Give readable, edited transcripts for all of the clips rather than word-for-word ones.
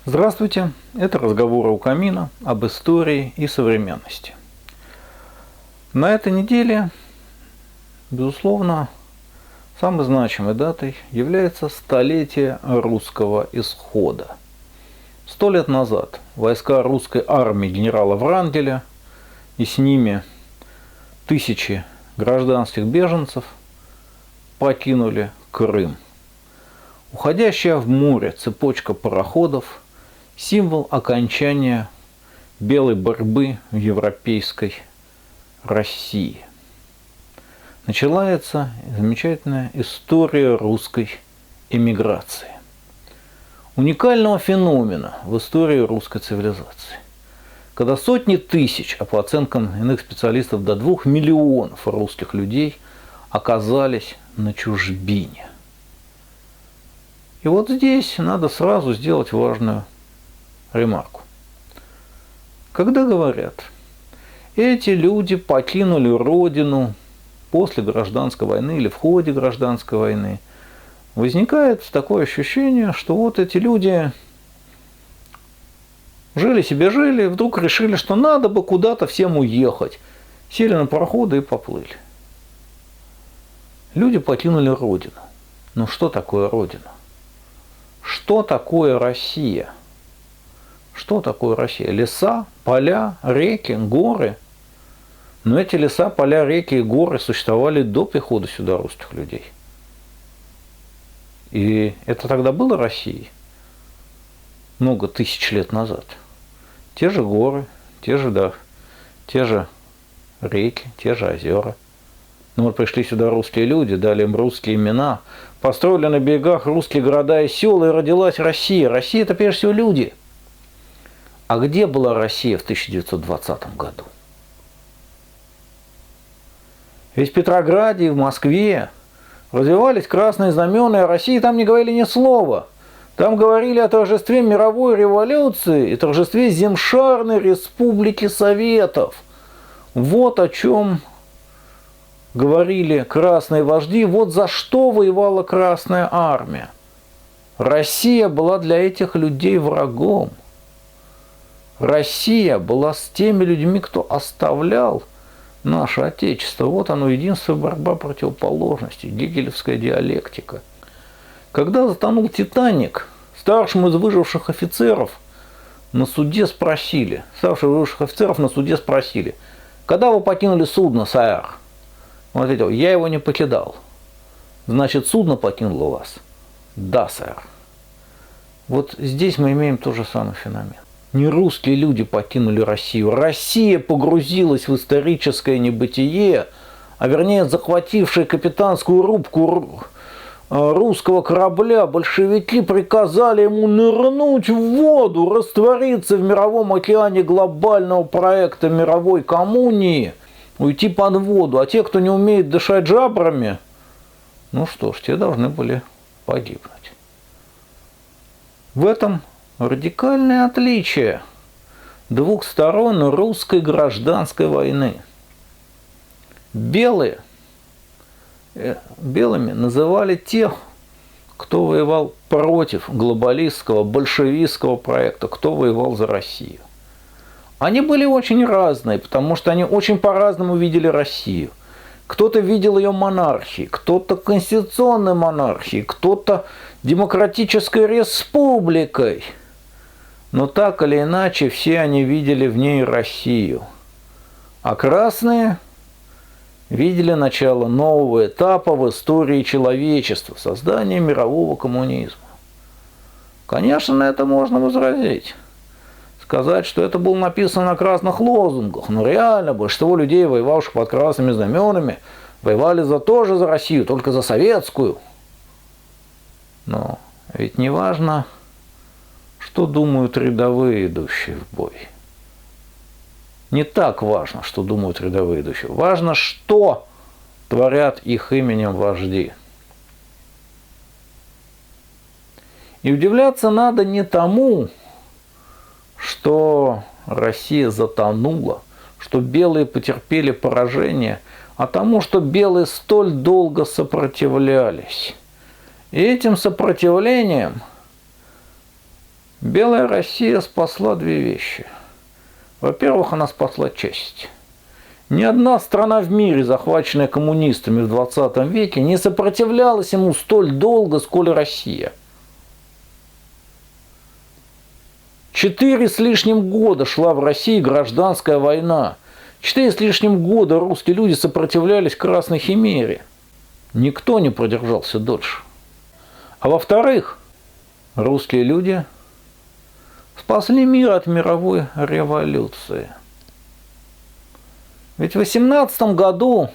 Здравствуйте! Это разговоры у камина об истории и современности. На этой неделе, безусловно, самой значимой датой является столетие русского исхода. 100 лет назад войска русской армии генерала Врангеля и с ними тысячи гражданских беженцев покинули Крым. Уходящая в море цепочка пароходов – символ окончания белой борьбы в европейской России. Начинается замечательная история русской эмиграции. Уникального феномена в истории русской цивилизации. Когда сотни тысяч, а по оценкам иных специалистов до 2 миллионов русских людей оказались на чужбине. И вот здесь надо сразу сделать важную ремарку. Когда говорят, эти люди покинули родину после гражданской войны или в ходе гражданской войны, возникает такое ощущение, что вот эти люди жили себе жили, вдруг решили, что надо бы куда-то всем уехать. Сели на пароходы и поплыли. Люди покинули родину. Но что такое родина? Что такое Россия? Что такое Россия? Леса, поля, реки, горы. Но эти леса, поля, реки и горы существовали до прихода сюда русских людей. И это тогда было Россией? Много тысяч лет назад. Те же горы, те же реки, те же озера. Но вот пришли сюда русские люди, дали им русские имена, построили на берегах русские города и села, и родилась Россия. Россия – это прежде всего люди. А где была Россия в 1920 году? Ведь в Петрограде и в Москве развивались красные знамена, и о России там не говорили ни слова. Там говорили о торжестве мировой революции и торжестве Земшарной Республики Советов. Вот о чем говорили красные вожди, вот за что воевала Красная Армия. Россия была для этих людей врагом. Россия была с теми людьми, кто оставлял наше Отечество. Вот оно, единство, борьба противоположностей, гегелевская диалектика. Когда затонул «Титаник», старшим из выживших офицеров на суде спросили, когда вы покинули судно, сэр? Он ответил, я его не покидал. Значит, судно покинуло вас? Да, сэр. Вот здесь мы имеем тот же самый феномен. Не русские люди покинули Россию. Россия погрузилась в историческое небытие, а вернее захватившие капитанскую рубку русского корабля, большевики приказали ему нырнуть в воду, раствориться в мировом океане глобального проекта мировой коммунии, уйти под воду. А те, кто не умеет дышать жабрами, ну что ж, те должны были погибнуть. В этом радикальное отличие двух сторон русской гражданской войны. Белыми называли тех, кто воевал против глобалистского, большевистского проекта, кто воевал за Россию. Они были очень разные, потому что они очень по-разному видели Россию. Кто-то видел ее монархией, кто-то конституционной монархией, кто-то демократической республикой. Но так или иначе все они видели в ней Россию. А красные видели начало нового этапа в истории человечества, создание мирового коммунизма. Конечно, на это можно возразить. Сказать, что это было написано на красных лозунгах. Но реально большинство людей, воевавших под красными знаменами, воевали тоже за Россию, только за советскую. Но ведь не важно, что думают рядовые, идущие в бой. Не так важно, что думают рядовые идущие. Важно, что творят их именем вожди. И удивляться надо не тому, что Россия затонула, что белые потерпели поражение, а тому, что белые столь долго сопротивлялись. И этим сопротивлением Белая Россия спасла две вещи. Во-первых, она спасла честь. Ни одна страна в мире, захваченная коммунистами в 20 веке, не сопротивлялась ему столь долго, сколь Россия. 4 с лишним года шла в России гражданская война. 4 с лишним года русские люди сопротивлялись Красной Химере. Никто не продержался дольше. А во-вторых, русские люди спасли мир от мировой революции. Ведь в 18 году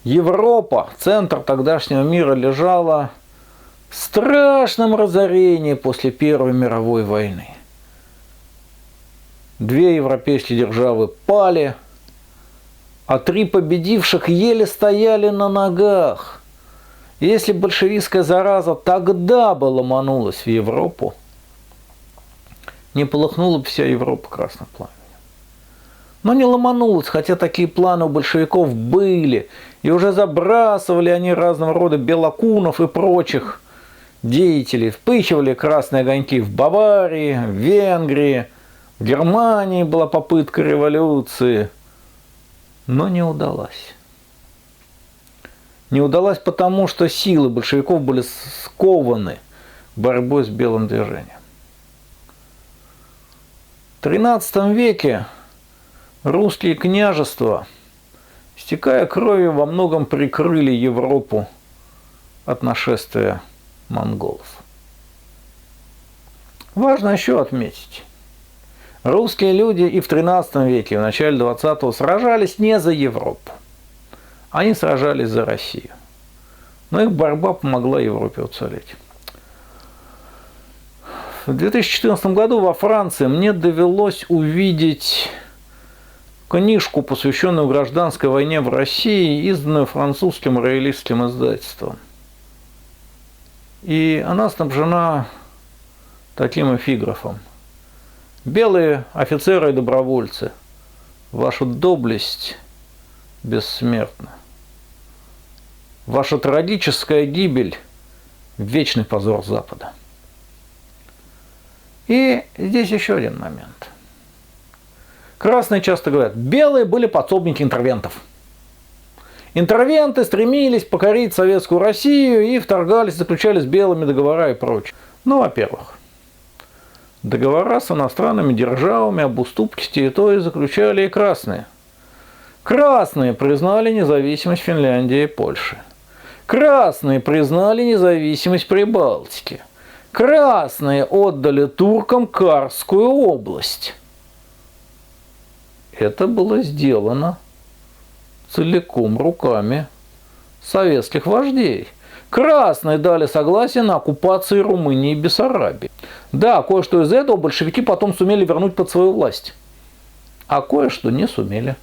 Европа, центр тогдашнего мира, лежала в страшном разорении после Первой мировой войны. 2 европейские державы пали, а 3 победивших еле стояли на ногах. Если большевистская зараза тогда бы ломанулась в Европу, не полыхнула бы вся Европа красным пламенем. Но не ломанулась, хотя такие планы у большевиков были, и уже забрасывали они разного рода белокунов и прочих деятелей, впыхивали красные огоньки в Баварии, в Венгрии, в Германии была попытка революции, но не удалась. Не удалась потому, что силы большевиков были скованы борьбой с белым движением. В XIII веке русские княжества, истекая кровью, во многом прикрыли Европу от нашествия монголов. Важно еще отметить, русские люди и в XIII веке, и в начале XX сражались не за Европу. Они сражались за Россию. Но их борьба помогла Европе уцелеть. В 2014 году во Франции мне довелось увидеть книжку, посвященную гражданской войне в России, изданную французским роялистским издательством. И она снабжена таким эпиграфом: «Белые офицеры и добровольцы, ваша доблесть бессмертна. Ваша трагическая гибель – вечный позор Запада». И здесь еще один момент. Красные часто говорят, белые были пособники интервентов. Интервенты стремились покорить советскую Россию и вторгались, заключали с белыми договора и прочее. Ну, во-первых, договора с иностранными державами об уступке территории заключали и красные. Красные признали независимость Финляндии и Польши. Красные признали независимость Прибалтики. Красные отдали туркам Карскую область. Это было сделано целиком руками советских вождей. Красные дали согласие на оккупацию Румынии и Бессарабии. Да, кое-что из этого большевики потом сумели вернуть под свою власть, а кое-что не сумели.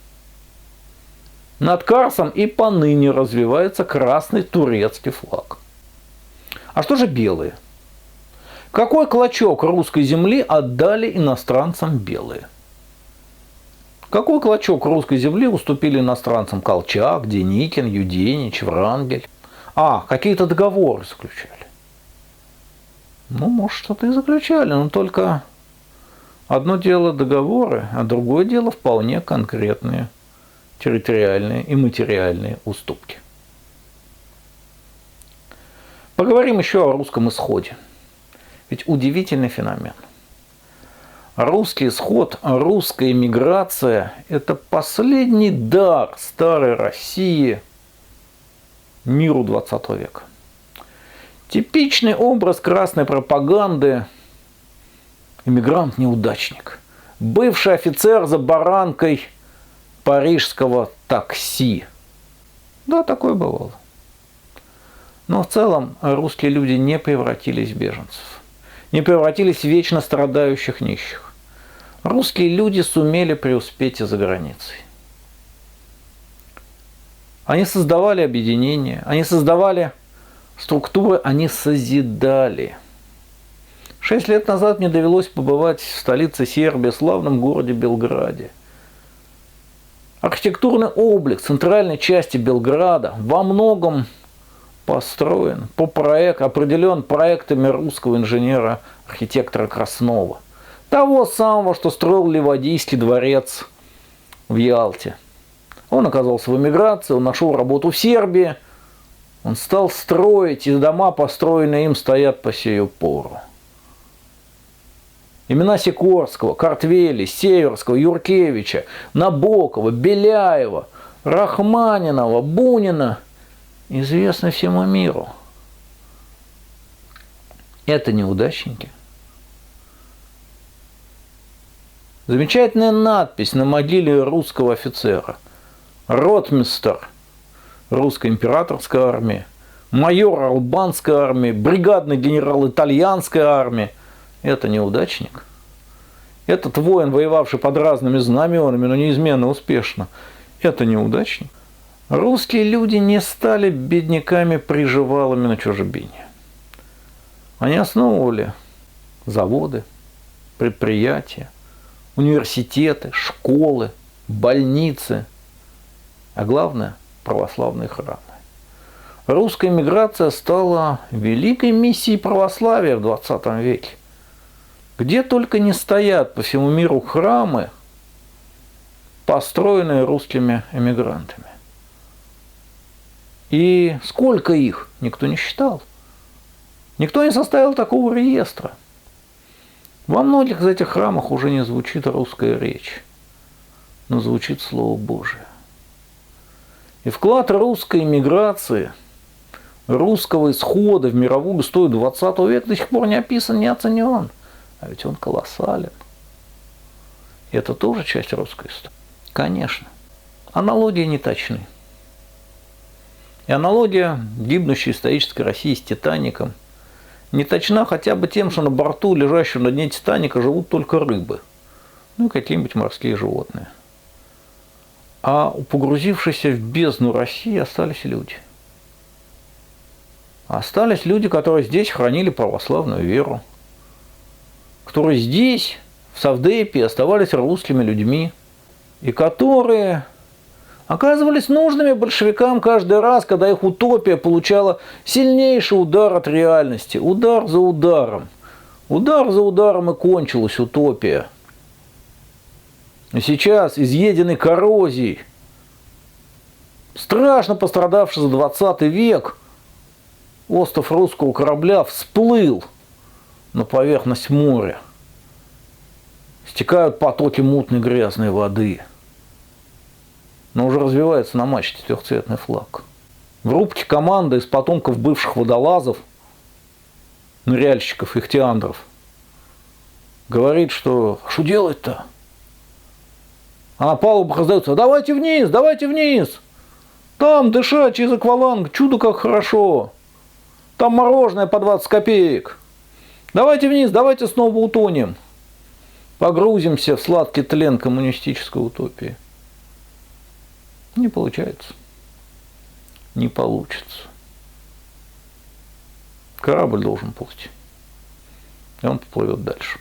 Над Карсом и поныне развивается красный турецкий флаг. А что же белые? Какой клочок русской земли отдали иностранцам белые? Какой клочок русской земли уступили иностранцам Колчак, Деникин, Юденич, Врангель? Какие-то договоры заключали. Ну, может, что-то и заключали, но только одно дело договоры, а другое дело вполне конкретные территориальные и материальные уступки. Поговорим еще о русском исходе. Ведь удивительный феномен. Русский исход, русская эмиграция – это последний дар старой России миру XX века. Типичный образ красной пропаганды – эмигрант-неудачник, бывший офицер за баранкой парижского такси. Да, такое бывало. Но в целом русские люди не превратились в беженцев, не превратились в вечно страдающих нищих. Русские люди сумели преуспеть и за границей. Они создавали объединения, они создавали структуры, они созидали. 6 лет назад мне довелось побывать в столице Сербии, славном городе Белграде. Архитектурный облик центральной части Белграда во многом построен определен проектами русского инженера-архитектора Краснова. Того самого, что строил Ливадийский дворец в Ялте. Он оказался в эмиграции, он нашел работу в Сербии. Он стал строить, и дома, построенные им, стоят по сию пору. Имена Сикорского, Картвели, Северского, Юркевича, Набокова, Беляева, Рахманинова, Бунина известны всему миру. Это неудачники. Замечательная надпись на могиле русского офицера. Ротмистр русской императорской армии, майор албанской армии, бригадный генерал итальянской армии. Это неудачник. Этот воин, воевавший под разными знаменами, но неизменно успешно, это неудачник. Русские люди не стали бедняками-приживалами на чужбине. Они основывали заводы, предприятия, университеты, школы, больницы, а главное – православные храмы. Русская миграция стала великой миссией православия в 20 веке. Где только не стоят по всему миру храмы, построенные русскими эмигрантами. И сколько их, никто не считал. Никто не составил такого реестра. Во многих из этих храмах уже не звучит русская речь, но звучит Слово Божие. И вклад русской эмиграции, русского исхода в мировую историю 20 века до сих пор не описан, не оценен. А ведь он колоссален. И это тоже часть русской истории. Конечно. Аналогии не точны. И аналогия гибнущей исторической России с «Титаником» не точна хотя бы тем, что на борту, лежащего на дне «Титаника», живут только рыбы, ну и какие-нибудь морские животные. А у погрузившейся в бездну России остались люди. Остались люди, которые здесь хранили православную веру, которые здесь, в Савдепе, оставались русскими людьми, и которые оказывались нужными большевикам каждый раз, когда их утопия получала сильнейший удар от реальности, удар за ударом. Удар за ударом и кончилась утопия. И сейчас, изъеденный коррозией, страшно пострадавший за 20 век, остров русского корабля всплыл на поверхность моря. Стекают потоки мутной грязной воды. Но уже развивается на мачте трехцветный флаг. В рубке команда из потомков бывших водолазов, ныряльщиков, ихтиандров, говорит, что делать-то? А на палубах раздаются: давайте вниз, давайте вниз. Там дышать через акваланг, чудо как хорошо. Там мороженое по 20 копеек. Давайте вниз, давайте снова утонем. Погрузимся в сладкий тлен коммунистической утопии. Не получается. Не получится. Корабль должен плыть. И он поплывет дальше.